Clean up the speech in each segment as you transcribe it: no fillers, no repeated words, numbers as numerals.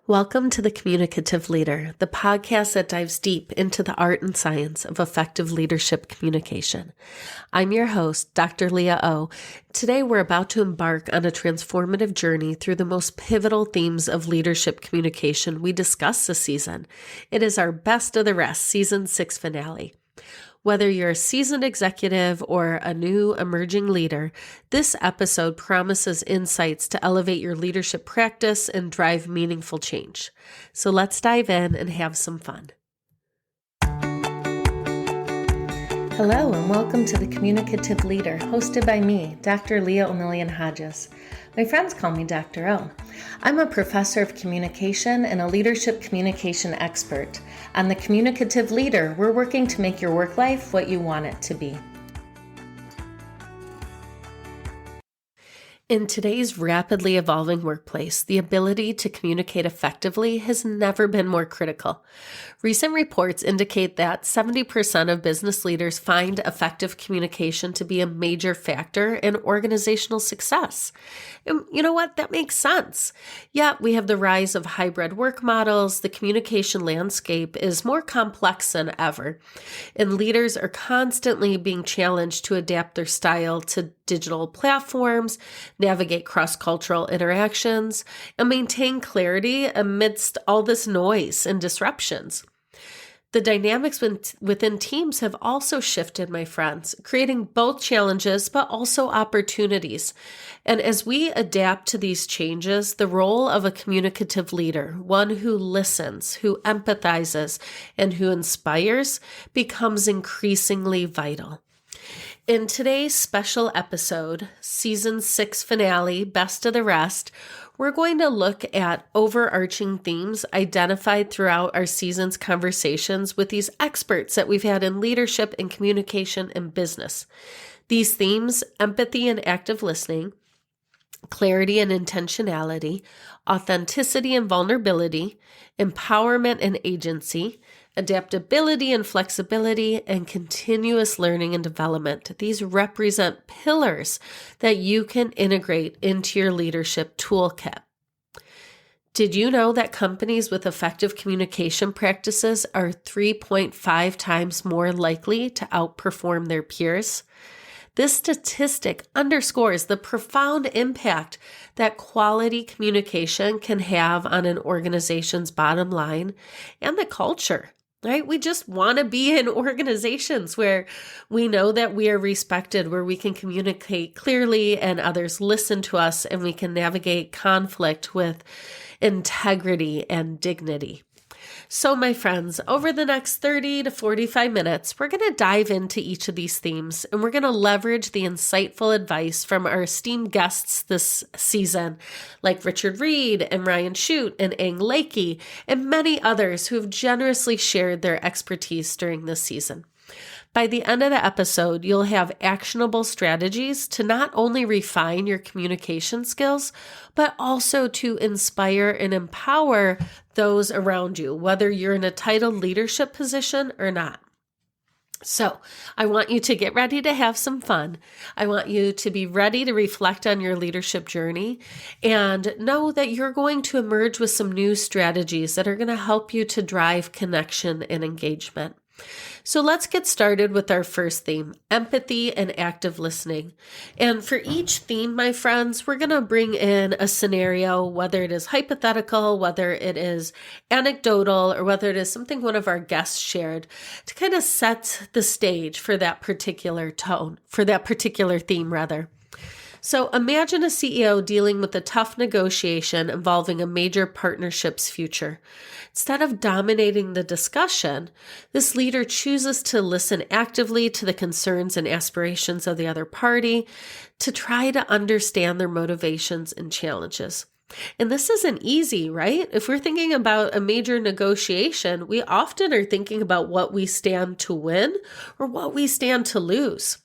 Welcome to The Communicative Leader, the podcast that dives deep into the art and science of effective leadership communication. I'm your host, Dr. Leah OH. Today, we're about to embark on a transformative journey through the most pivotal themes of leadership communication we discuss this season. It is our Best of the Rest Season 6 finale. Whether you're a seasoned executive or a new emerging leader, this episode promises insights to elevate your leadership practice and drive meaningful change. So let's dive in and have some fun. Hello and welcome to The Communicative Leader, hosted by me, Dr. Leah OH. My friends call me Dr. O. I'm a professor of communication and a leadership communication expert. On The Communicative Leader, we're working to make your work life what you want it to be. In today's rapidly evolving workplace, the ability to communicate effectively has never been more critical. Recent reports indicate that 70% of business leaders find effective communication to be a major factor in organizational success. And you know what? That makes sense. Yet we have the rise of hybrid work models. The communication landscape is more complex than ever, and leaders are constantly being challenged to adapt their style to digital platforms, navigate cross-cultural interactions, and maintain clarity amidst all this noise and disruptions. The dynamics within teams have also shifted, my friends, creating both challenges but also opportunities. And as we adapt to these changes, the role of a communicative leader, one who listens, who empathizes, and who inspires, becomes increasingly vital. In today's special episode, Season 6 finale, Best of the Rest, we're going to look at overarching themes identified throughout our season's conversations with these experts that we've had in leadership and communication and business. These themes, empathy and active listening, clarity and intentionality, authenticity and vulnerability, empowerment and agency, adaptability and flexibility, and continuous learning and development. These represent pillars that you can integrate into your leadership toolkit. Did you know that companies with effective communication practices are 3.5 times more likely to outperform their peers? This statistic underscores the profound impact that quality communication can have on an organization's bottom line and the culture. Right? We just want to be in organizations where we know that we are respected, where we can communicate clearly and others listen to us, and we can navigate conflict with integrity and dignity. So, my friends, over the next 30 to 45 minutes, we're going to dive into each of these themes, and we're going to leverage the insightful advice from our esteemed guests this season, like Reid and Ryan Chute and Ang Lakey, and many others who have generously shared their expertise during this season. By the end of the episode, you'll have actionable strategies to not only refine your communication skills, but also to inspire and empower those around you, whether you're in a titled leadership position or not. So I want you to get ready to have some fun. I want you to be ready to reflect on your leadership journey and know that you're going to emerge with some new strategies that are going to help you to drive connection and engagement. So let's get started with our first theme, empathy and active listening. And for each theme, my friends, we're going to bring in a scenario, whether it is hypothetical, whether it is anecdotal, or whether it is something one of our guests shared to kind of set the stage for that particular tone, for that particular theme, rather. So imagine a CEO dealing with a tough negotiation involving a major partnership's future. Instead of dominating the discussion, this leader chooses to listen actively to the concerns and aspirations of the other party to try to understand their motivations and challenges. And this isn't easy, right? If we're thinking about a major negotiation, we often are thinking about what we stand to win or what we stand to lose.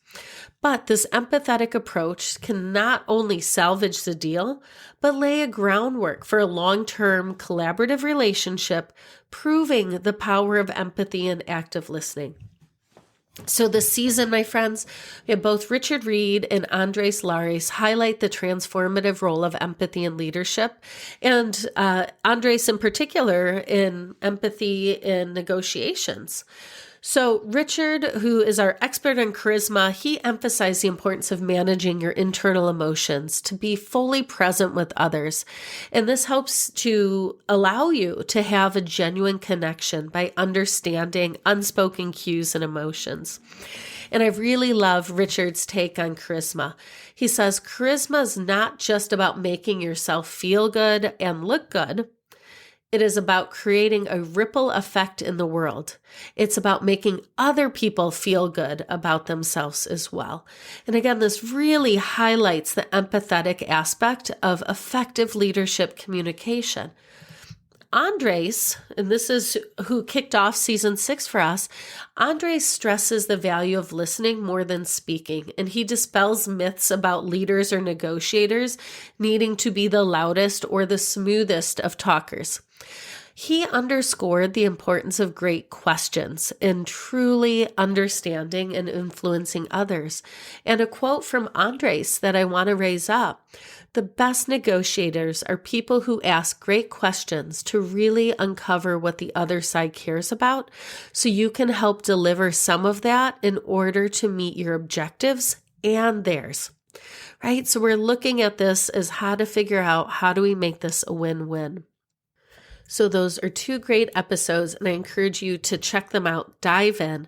But this empathetic approach can not only salvage the deal, but lay a groundwork for a long-term collaborative relationship, proving the power of empathy and active listening. So this season, my friends, both Richard Reid and Andres Lares highlight the transformative role of empathy in leadership, and Andres in particular in empathy in negotiations. So Richard, who is our expert on charisma, he emphasized the importance of managing your internal emotions to be fully present with others. And this helps to allow you to have a genuine connection by understanding unspoken cues and emotions. And I really love Richard's take on charisma. He says, charisma is not just about making yourself feel good and look good. It is about creating a ripple effect in the world. It's about making other people feel good about themselves as well. And again, this really highlights the empathetic aspect of effective leadership communication. Andres, and this is who kicked off season 6 for us, Andres stresses the value of listening more than speaking, and he dispels myths about leaders or negotiators needing to be the loudest or the smoothest of talkers. He underscored the importance of great questions in truly understanding and influencing others. And a quote from Andres that I want to raise up: the best negotiators are people who ask great questions to really uncover what the other side cares about, so you can help deliver some of that in order to meet your objectives and theirs. Right? So we're looking at this as how to figure out how do we make this a win-win. So those are 2 great episodes, and I encourage you to check them out, dive in.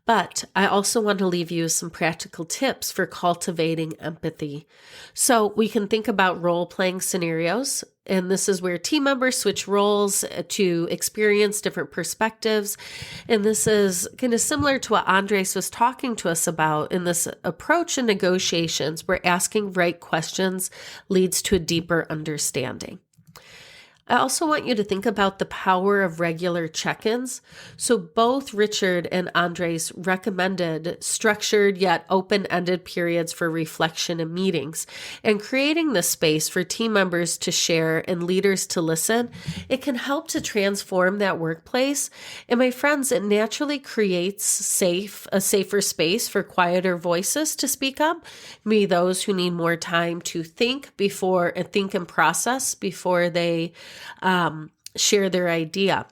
But I also want to leave you some practical tips for cultivating empathy. So we can think about role-playing scenarios, and this is where team members switch roles to experience different perspectives. And this is kind of similar to what Andres was talking to us about in this approach in negotiations, where asking right questions leads to a deeper understanding. I also want you to think about the power of regular check-ins. So both Richard and Andres recommended structured yet open-ended periods for reflection and meetings. And creating the space for team members to share and leaders to listen, it can help to transform that workplace. And my friends, it naturally creates a safer space for quieter voices to speak up, maybe those who need more time to think and process before they share their idea.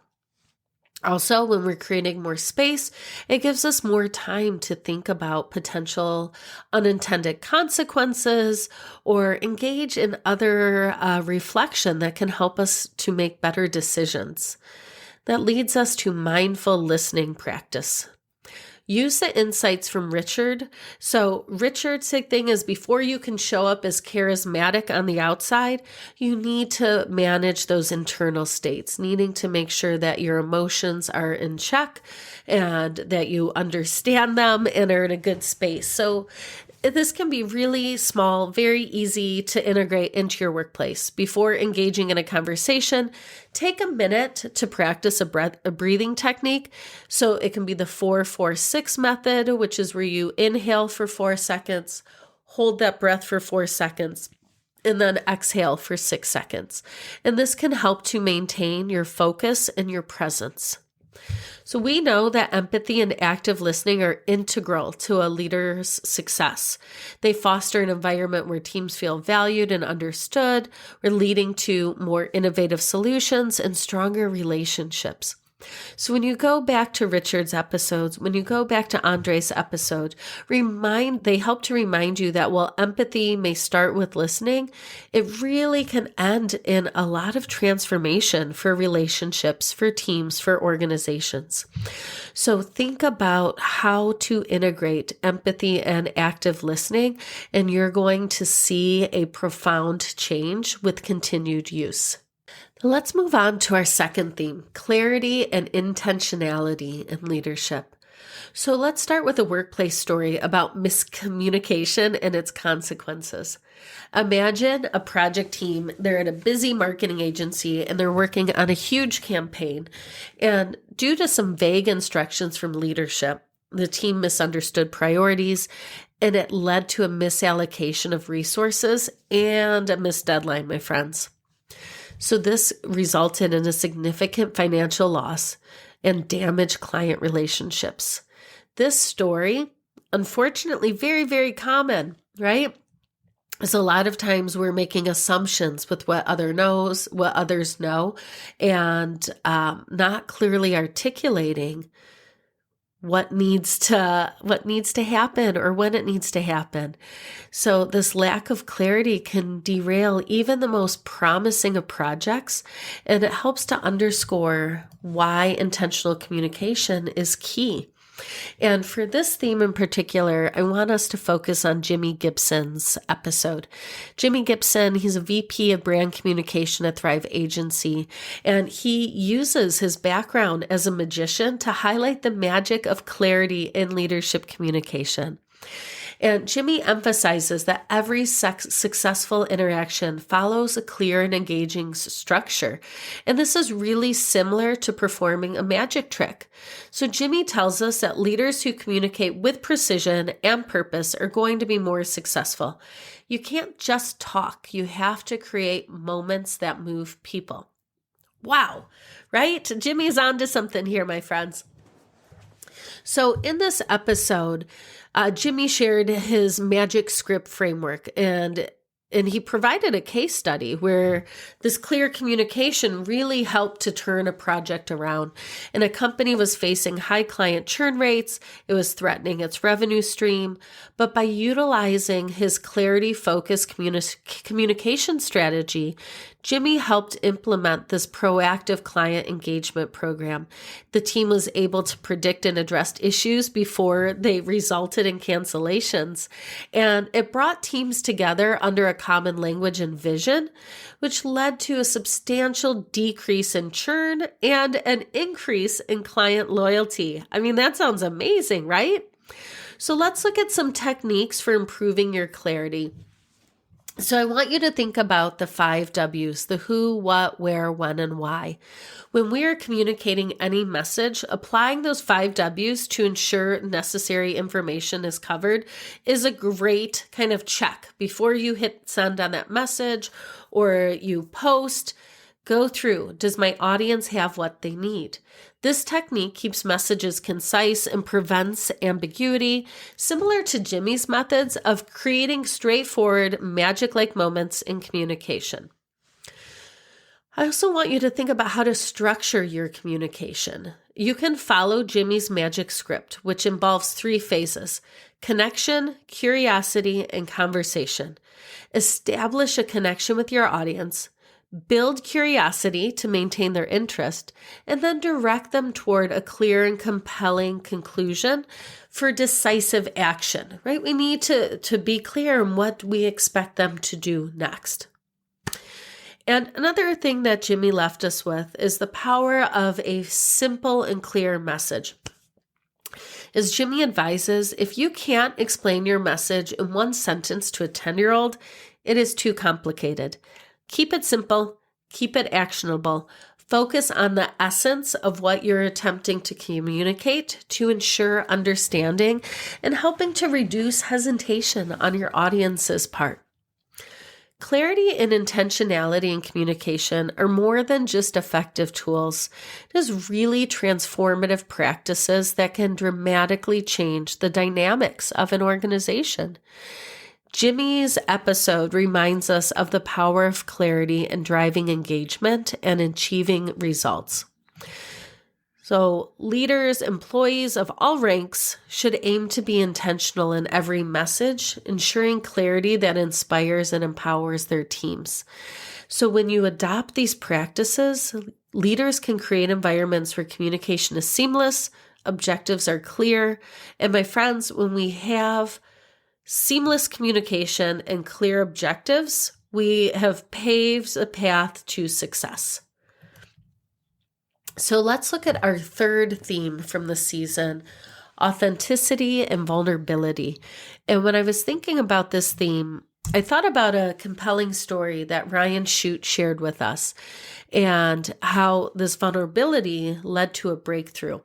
Also, when we're creating more space, it gives us more time to think about potential unintended consequences or engage in other reflection that can help us to make better decisions. That leads us to mindful listening practice. Use the insights from Richard. So Richard's big thing is before you can show up as charismatic on the outside, you need to manage those internal states, needing to make sure that your emotions are in check and that you understand them and are in a good space. So this can be really small, very easy to integrate into your workplace. Before engaging in a conversation, take a minute to practice a breathing technique. So it can be the 4-4-6 method, which is where you inhale for 4 seconds, hold that breath for 4 seconds, and then exhale for 6 seconds. And this can help to maintain your focus and your presence. So we know that empathy and active listening are integral to a leader's success. They foster an environment where teams feel valued and understood, leading to more innovative solutions and stronger relationships. So when you go back to Richard's episodes, when you go back to Andres' episode, they help to remind you that while empathy may start with listening, it really can end in a lot of transformation for relationships, for teams, for organizations. So think about how to integrate empathy and active listening, and you're going to see a profound change with continued use. Let's move on to our second theme, clarity and intentionality in leadership. So let's start with a workplace story about miscommunication and its consequences. Imagine a project team. They're at a busy marketing agency and they're working on a huge campaign. And due to some vague instructions from leadership, the team misunderstood priorities and it led to a misallocation of resources and a missed deadline, my friends. So this resulted in a significant financial loss and damaged client relationships. This story, unfortunately, very, very common, right? So a lot of times we're making assumptions with what others know, and not clearly articulating what needs to happen or when it needs to happen. So this lack of clarity can derail even the most promising of projects, and it helps to underscore why intentional communication is key. And for this theme in particular, I want us to focus on Jimi Gibson's episode. Jimi Gibson, he's a VP of brand communication at Thrive Agency, and he uses his background as a magician to highlight the magic of clarity in leadership communication. And Jimi emphasizes that every successful interaction follows a clear and engaging structure. And this is really similar to performing a magic trick. So Jimi tells us that leaders who communicate with precision and purpose are going to be more successful. You can't just talk. You have to create moments that move people. Wow, right? Jimi's onto something here, my friends. So in this episode, Jimi shared his magic script framework, and he provided a case study where this clear communication really helped to turn a project around. And a company was facing high client churn rates. It was threatening its revenue stream. But by utilizing his clarity-focused communication strategy, Jimi helped implement this proactive client engagement program. The team was able to predict and address issues before they resulted in cancellations. And it brought teams together under a common language and vision, which led to a substantial decrease in churn and an increase in client loyalty. I mean, that sounds amazing, right? So let's look at some techniques for improving your clarity. So I want you to think about the 5 W's, the who, what, where, when, and why. When we are communicating any message, applying those 5 W's to ensure necessary information is covered is a great kind of check. Before you hit send on that message or you post, go through, does my audience have what they need? This technique keeps messages concise and prevents ambiguity, similar to Jimi's methods of creating straightforward, magic-like moments in communication. I also want you to think about how to structure your communication. You can follow Jimi's magic script, which involves 3 phases: connection, curiosity, and conversation. Establish a connection with your audience. Build curiosity to maintain their interest, and then direct them toward a clear and compelling conclusion for decisive action, right? We need to be clear on what we expect them to do next. And another thing that Jimi left us with is the power of a simple and clear message. As Jimi advises, if you can't explain your message in 1 sentence to a 10-year-old, it is too complicated. Keep it simple, keep it actionable. Focus on the essence of what you're attempting to communicate to ensure understanding and helping to reduce hesitation on your audience's part. Clarity and intentionality in communication are more than just effective tools. It is really transformative practices that can dramatically change the dynamics of an organization. Jimi's episode reminds us of the power of clarity in driving engagement and achieving results. So leaders, employees of all ranks should aim to be intentional in every message, ensuring clarity that inspires and empowers their teams. So when you adopt these practices, leaders can create environments where communication is seamless, objectives are clear, and my friends, when we have seamless communication and clear objectives, we have paved a path to success. So let's look at our 3rd theme from the season, authenticity and vulnerability. And when I was thinking about this theme, I thought about a compelling story that Chute shared with us and how this vulnerability led to a breakthrough.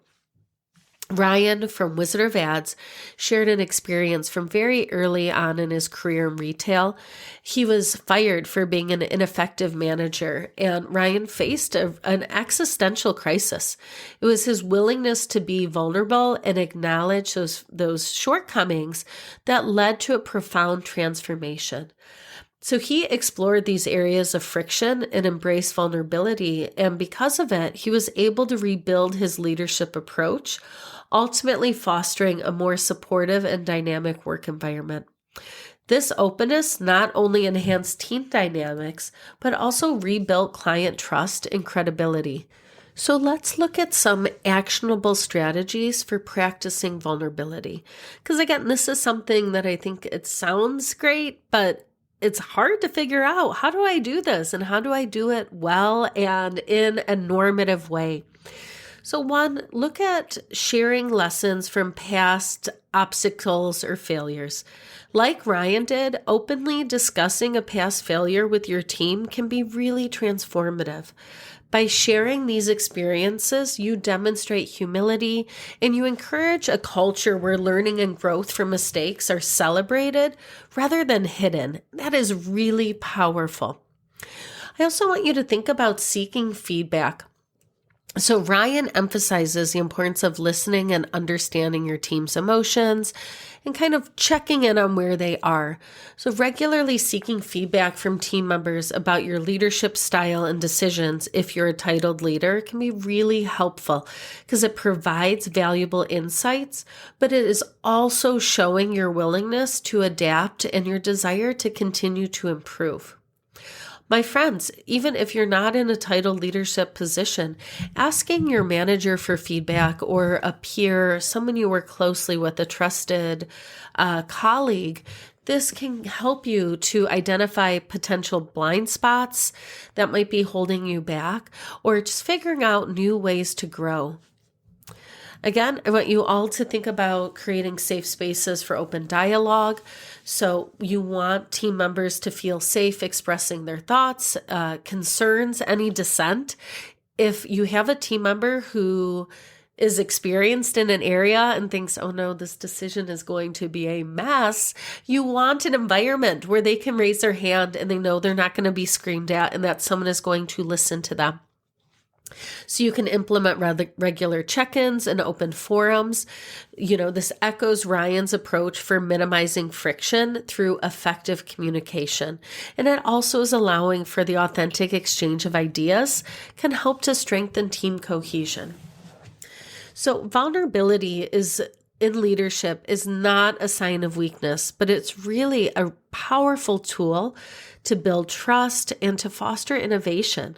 Ryan from Wizard of Ads shared an experience from very early on in his career in retail. He was fired for being an ineffective manager, and Ryan faced an existential crisis. It was his willingness to be vulnerable and acknowledge those shortcomings that led to a profound transformation. So he explored these areas of friction and embraced vulnerability, and because of it, he was able to rebuild his leadership approach, ultimately fostering a more supportive and dynamic work environment. This openness not only enhanced team dynamics, but also rebuilt client trust and credibility. So let's look at some actionable strategies for practicing vulnerability. Because again, this is something that I think it sounds great, but it's hard to figure out. How do I do this? And how do I do it well and in a normative way? So one, look at sharing lessons from past obstacles or failures. Like Ryan did, openly discussing a past failure with your team can be really transformative. By sharing these experiences, you demonstrate humility and you encourage a culture where learning and growth from mistakes are celebrated rather than hidden. That is really powerful. I also want you to think about seeking feedback. So Ryan emphasizes the importance of listening and understanding your team's emotions and kind of checking in on where they are. So regularly seeking feedback from team members about your leadership style and decisions, if you're a titled leader, can be really helpful because it provides valuable insights, but it is also showing your willingness to adapt and your desire to continue to improve. My friends, even if you're not in a titled leadership position, asking your manager for feedback or a peer, someone you work closely with, a trusted colleague, this can help you to identify potential blind spots that might be holding you back or just figuring out new ways to grow. Again, I want you all to think about creating safe spaces for open dialogue. So you want team members to feel safe expressing their thoughts, concerns, any dissent. If you have a team member who is experienced in an area and thinks, oh no, this decision is going to be a mess, you want an environment where they can raise their hand and they know they're not going to be screamed at and that someone is going to listen to them. So you can implement regular check-ins and open forums. This echoes Ryan's approach for minimizing friction through effective communication. And it also is allowing for the authentic exchange of ideas, can help to strengthen team cohesion. So vulnerability in leadership is not a sign of weakness, but it's really a powerful tool to build trust and to foster innovation.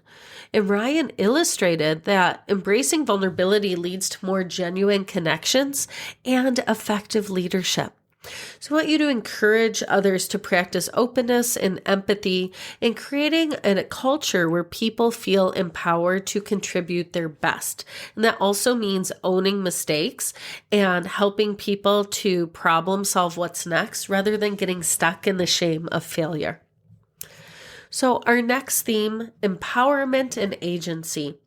And Ryan illustrated that embracing vulnerability leads to more genuine connections and effective leadership. So I want you to encourage others to practice openness and empathy and creating a culture where people feel empowered to contribute their best. And that also means owning mistakes and helping people to problem solve what's next rather than getting stuck in the shame of failure. So our next theme, empowerment and agency.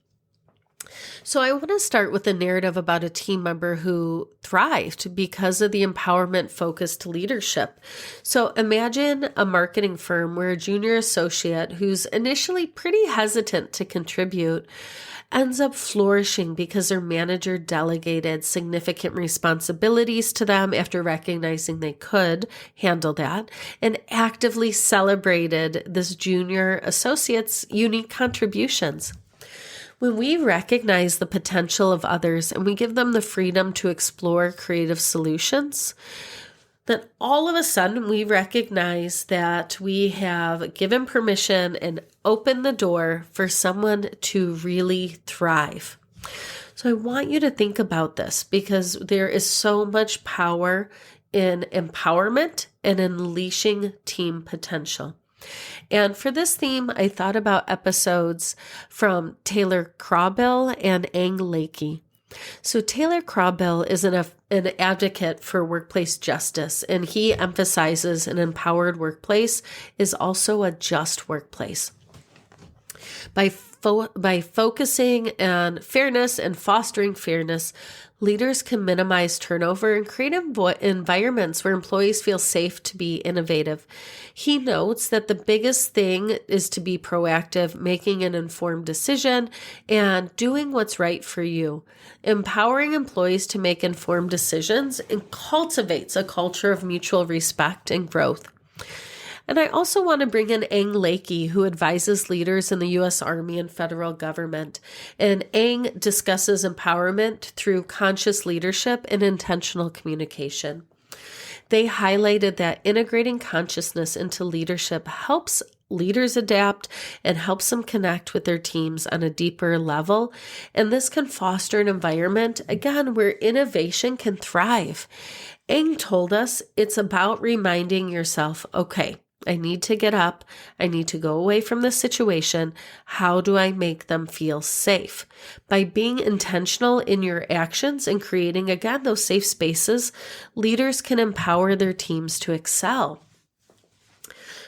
So I want to start with a narrative about a team member who thrived because of the empowerment-focused leadership. So imagine a marketing firm where a junior associate who's initially pretty hesitant to contribute ends up flourishing because their manager delegated significant responsibilities to them after recognizing they could handle that and actively celebrated this junior associate's unique contributions. When we recognize the potential of others and we give them the freedom to explore creative solutions, then all of a sudden we recognize that we have given permission and opened the door for someone to really thrive. So I want you to think about this because there is so much power in empowerment and unleashing team potential. And for this theme, I thought about episodes from Taylor Crawbill and Ang Lakey. So Taylor Crawbill is an advocate for workplace justice, and he emphasizes an empowered workplace is also a just workplace. By focusing on fairness and fostering fairness, leaders can minimize turnover and create environments where employees feel safe to be innovative. He notes that the biggest thing is to be proactive, making an informed decision, and doing what's right for you. Empowering employees to make informed decisions and cultivates a culture of mutual respect and growth. And I also want to bring in Ang Lakey, who advises leaders in the U.S. Army and federal government. And Ang discusses empowerment through conscious leadership and intentional communication. They highlighted that integrating consciousness into leadership helps leaders adapt and helps them connect with their teams on a deeper level. And this can foster an environment, again, where innovation can thrive. Ang told us it's about reminding yourself, okay, I need to get up. I need to go away from this situation. How do I make them feel safe? By being intentional in your actions and creating, again, those safe spaces, leaders can empower their teams to excel.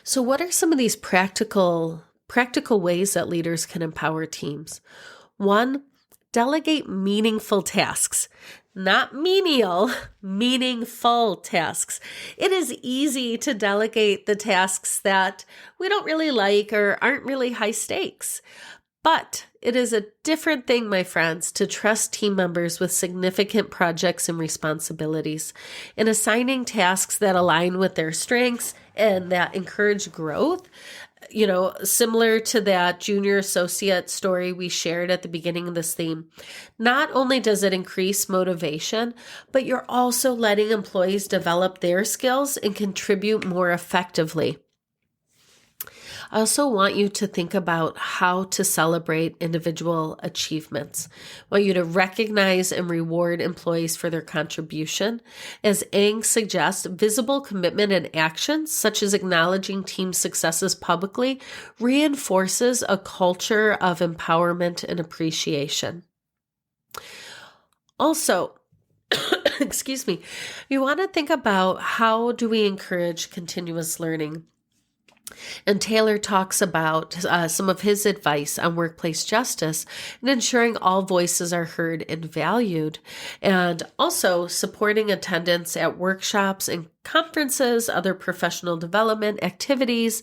So what are some of these practical ways that leaders can empower teams? One, delegate meaningful tasks. Not menial, meaningful tasks. It is easy to delegate the tasks that we don't really like or aren't really high stakes. But it is a different thing, my friends, to trust team members with significant projects and responsibilities. In assigning tasks that align with their strengths and that encourage growth, similar to that junior associate story we shared at the beginning of this theme, not only does it increase motivation, but you're also letting employees develop their skills and contribute more effectively. I also want you to think about how to celebrate individual achievements. I want you to recognize and reward employees for their contribution. As Ang suggests, visible commitment and actions, such as acknowledging team successes publicly, reinforces a culture of empowerment and appreciation. Also, excuse me, you want to think about how do we encourage continuous learning? And Taylor talks about some of his advice on workplace justice and ensuring all voices are heard and valued, and also supporting attendance at workshops and conferences, other professional development activities.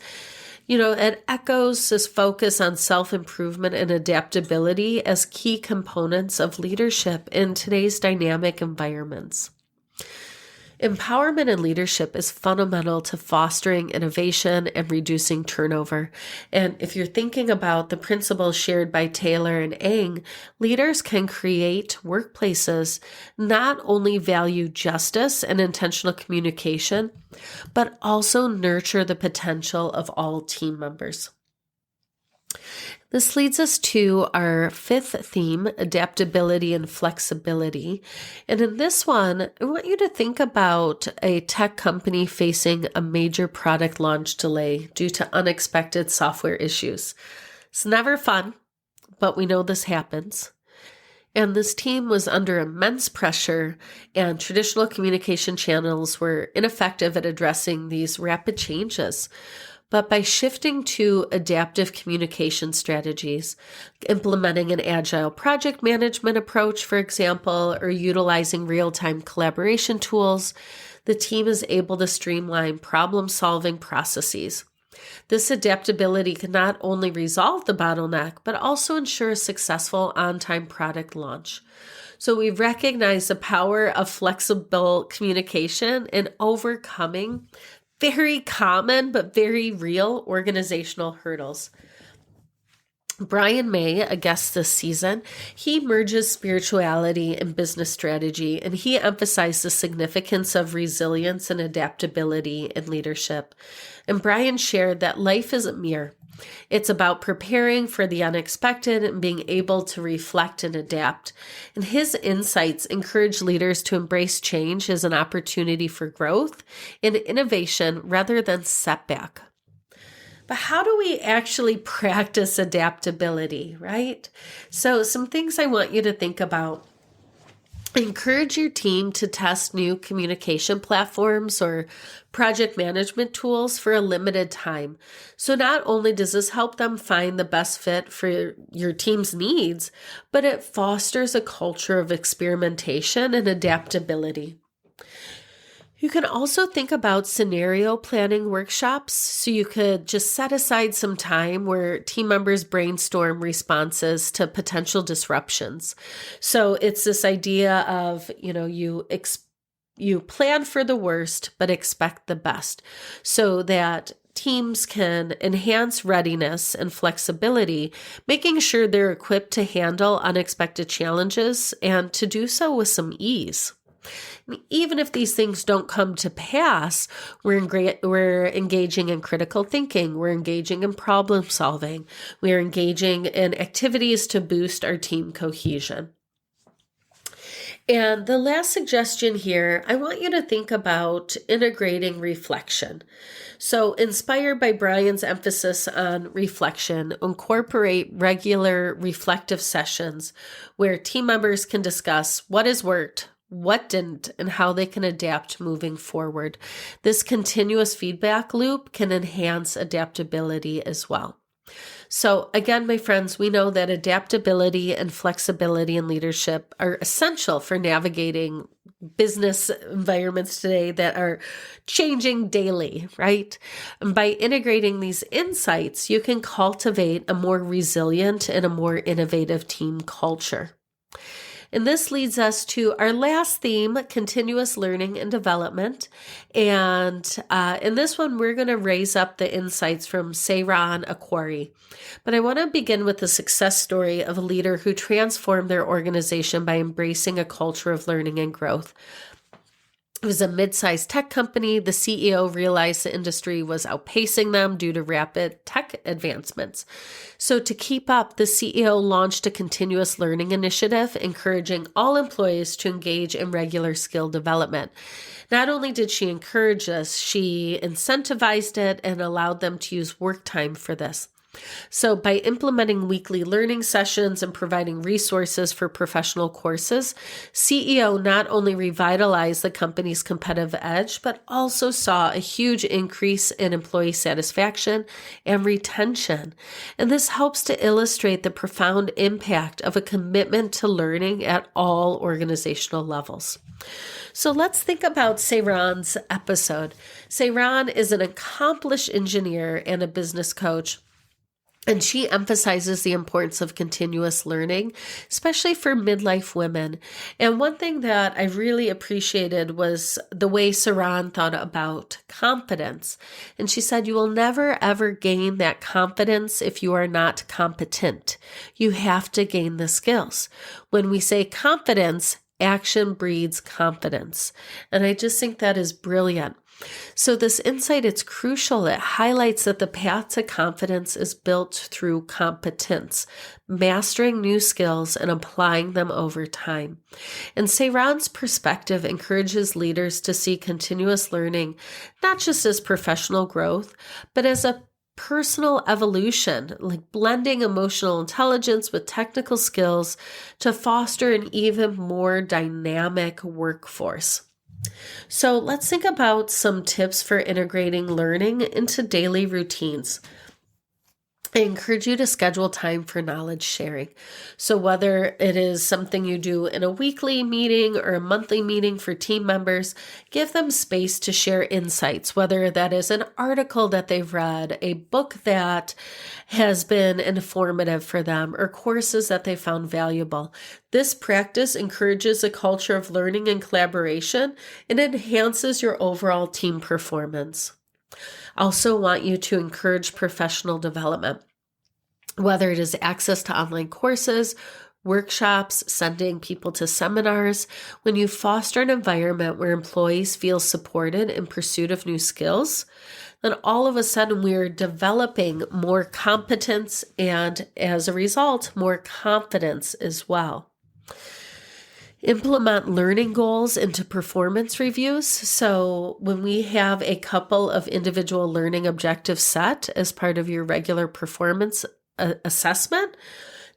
It echoes this focus on self-improvement and adaptability as key components of leadership in today's dynamic environments. Empowerment and leadership is fundamental to fostering innovation and reducing turnover. And if you're thinking about the principles shared by Taylor and Ang, leaders can create workplaces not only value justice and intentional communication, but also nurture the potential of all team members. This leads us to our fifth theme, adaptability and flexibility. And in this one, I want you to think about a tech company facing a major product launch delay due to unexpected software issues. It's never fun, but we know this happens. And this team was under immense pressure, and traditional communication channels were ineffective at addressing these rapid changes. But by shifting to adaptive communication strategies, implementing an agile project management approach, for example, or utilizing real-time collaboration tools, the team is able to streamline problem-solving processes. This adaptability can not only resolve the bottleneck, but also ensure a successful on-time product launch. So we recognize the power of flexible communication in overcoming very common but very real organizational hurdles. Brian May, a guest this season, he merges spirituality and business strategy, and he emphasized the significance of resilience and adaptability in leadership. And Brian shared that life isn't mere. It's about preparing for the unexpected and being able to reflect and adapt. And his insights encourage leaders to embrace change as an opportunity for growth and innovation rather than setback. But how do we actually practice adaptability, right? So some things I want you to think about. Encourage your team to test new communication platforms or project management tools for a limited time. So not only does this help them find the best fit for your team's needs, but it fosters a culture of experimentation and adaptability. You can also think about scenario planning workshops. So you could just set aside some time where team members brainstorm responses to potential disruptions. So it's this idea of, you plan for the worst, but expect the best so that teams can enhance readiness and flexibility, making sure they're equipped to handle unexpected challenges and to do so with some ease. Even if these things don't come to pass, we're engaging in critical thinking, we're engaging in problem solving, we're engaging in activities to boost our team cohesion. And the last suggestion here, I want you to think about integrating reflection. So, inspired by Brian's emphasis on reflection, incorporate regular reflective sessions where team members can discuss what has worked, what didn't, and how they can adapt moving forward. This continuous feedback loop can enhance adaptability as well. So again, my friends, we know that adaptability and flexibility in leadership are essential for navigating business environments today that are changing daily, right? And by integrating these insights, you can cultivate a more resilient and a more innovative team culture. And this leads us to our last theme, continuous learning and development. And in this one, we're going to raise up the insights from Seyran Akwari. But I want to begin with the success story of a leader who transformed their organization by embracing a culture of learning and growth. It was a mid-sized tech company. The CEO realized the industry was outpacing them due to rapid tech advancements. So to keep up, the CEO launched a continuous learning initiative, encouraging all employees to engage in regular skill development. Not only did she encourage this, she incentivized it and allowed them to use work time for this. So by implementing weekly learning sessions and providing resources for professional courses, CEO not only revitalized the company's competitive edge, but also saw a huge increase in employee satisfaction and retention. And this helps to illustrate the profound impact of a commitment to learning at all organizational levels. So let's think about Seyran's episode. Seyran is an accomplished engineer and a business coach. And she emphasizes the importance of continuous learning, especially for midlife women. And one thing that I really appreciated was the way Seyran thought about confidence. And she said, you will never, ever gain that confidence if you are not competent. You have to gain the skills. When we say confidence, action breeds confidence. And I just think that is brilliant. So this insight, it's crucial. It highlights that the path to confidence is built through competence, mastering new skills and applying them over time. And Seyran's perspective encourages leaders to see continuous learning, not just as professional growth, but as a personal evolution, like blending emotional intelligence with technical skills to foster an even more dynamic workforce. So let's think about some tips for integrating learning into daily routines. I encourage you to schedule time for knowledge sharing. So whether it is something you do in a weekly meeting or a monthly meeting for team members, give them space to share insights, whether that is an article that they've read, a book that has been informative for them, or courses that they found valuable. This practice encourages a culture of learning and collaboration and enhances your overall team performance. Also want you to encourage professional development, whether it is access to online courses, workshops, sending people to seminars. When you foster an environment where employees feel supported in pursuit of new skills, then all of a sudden we're developing more competence and as a result, more confidence as well. Implement learning goals into performance reviews. So when we have a couple of individual learning objectives set as part of your regular performance assessment,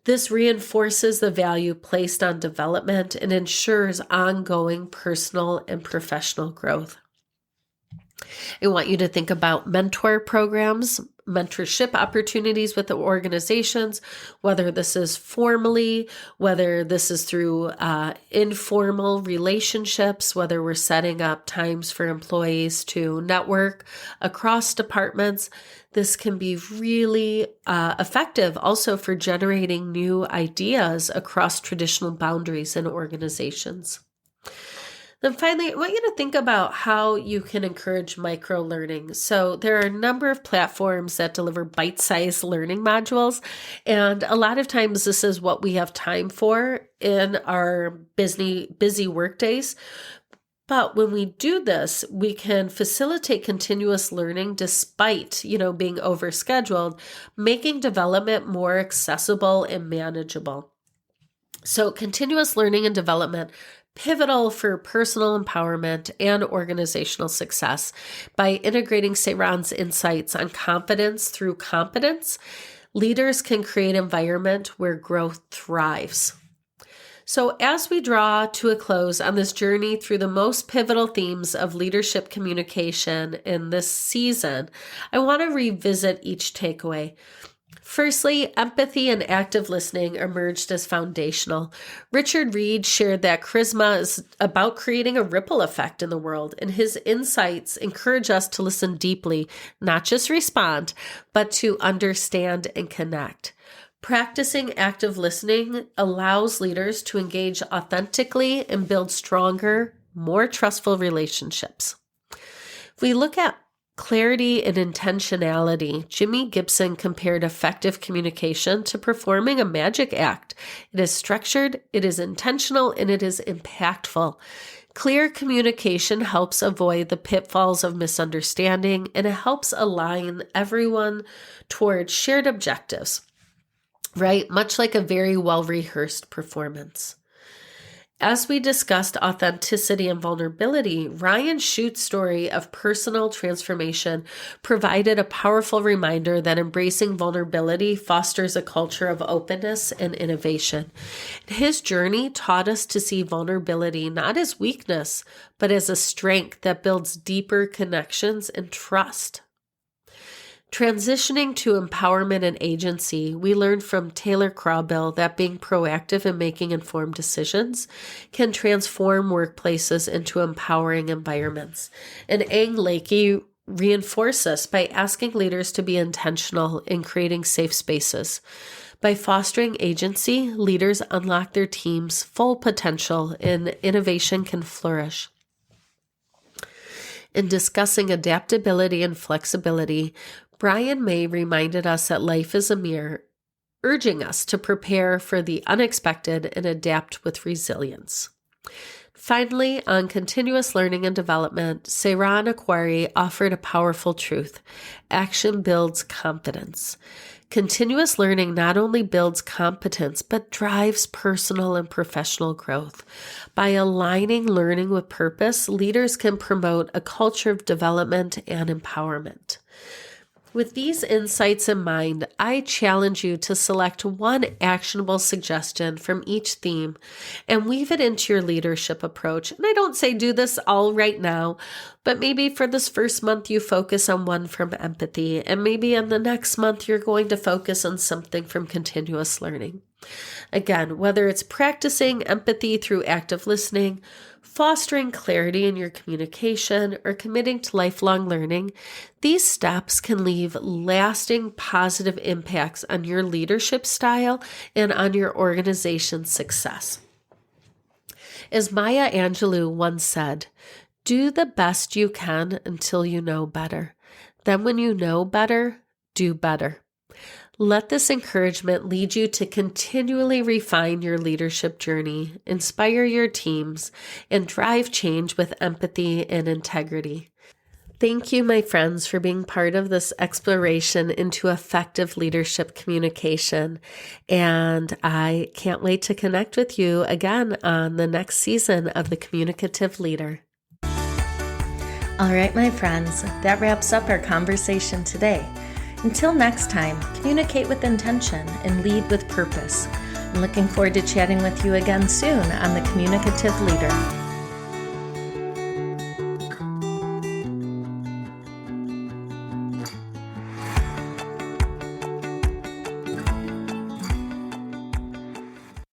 This reinforces the value placed on development and ensures ongoing personal and professional growth. I want you to think about mentor programs, mentorship opportunities with the organizations, whether this is formally, whether this is through informal relationships, whether we're setting up times for employees to network across departments. This can be really effective also for generating new ideas across traditional boundaries in organizations. Then finally, I want you to think about how you can encourage micro-learning. So there are a number of platforms that deliver bite-sized learning modules, and a lot of times this is what we have time for in our busy work days. But when we do this, we can facilitate continuous learning despite, being overscheduled, making development more accessible and manageable. So continuous learning and development, pivotal for personal empowerment and organizational success. By integrating Seiran's insights on confidence through competence, leaders can create an environment where growth thrives. So as we draw to a close on this journey through the most pivotal themes of leadership communication in this season, I want to revisit each takeaway. Firstly, empathy and active listening emerged as foundational. Reid shared that charisma is about creating a ripple effect in the world, and his insights encourage us to listen deeply, not just respond, but to understand and connect. Practicing active listening allows leaders to engage authentically and build stronger, more trustful relationships. If we look at clarity and intentionality, Jimi Gibson compared effective communication to performing a magic act. It is structured, it is intentional, and it is impactful. Clear communication helps avoid the pitfalls of misunderstanding, and it helps align everyone towards shared objectives, right? Much like a very well-rehearsed performance. As we discussed authenticity and vulnerability, Ryan Chute's story of personal transformation provided a powerful reminder that embracing vulnerability fosters a culture of openness and innovation. His journey taught us to see vulnerability not as weakness, but as a strength that builds deeper connections and trust. Transitioning to empowerment and agency, we learned from Taylor Crawbill that being proactive and making informed decisions can transform workplaces into empowering environments. And Ang Lakey reinforced this by asking leaders to be intentional in creating safe spaces. By fostering agency, leaders unlock their team's full potential and innovation can flourish. In discussing adaptability and flexibility, Brian May reminded us that life is a mirror, urging us to prepare for the unexpected and adapt with resilience. Finally, on continuous learning and development, Seiran Aquari offered a powerful truth. Action builds confidence. Continuous learning not only builds competence, but drives personal and professional growth. By aligning learning with purpose, leaders can promote a culture of development and empowerment. With these insights in mind, I challenge you to select one actionable suggestion from each theme and weave it into your leadership approach. And I don't say do this all right now, but maybe for this first month you focus on one from empathy, and maybe in the next month you're going to focus on something from continuous learning. Again, whether it's practicing empathy through active listening, fostering clarity in your communication, or committing to lifelong learning, these steps can leave lasting positive impacts on your leadership style and on your organization's success. As Maya Angelou once said, do the best you can until you know better. Then when you know better, do better. Let this encouragement lead you to continually refine your leadership journey, inspire your teams, and drive change with empathy and integrity. Thank you, my friends, for being part of this exploration into effective leadership communication. And I can't wait to connect with you again on the next season of The Communicative Leader. All right, my friends, that wraps up our conversation today. Until next time, communicate with intention and lead with purpose. I'm looking forward to chatting with you again soon on The Communicative Leader.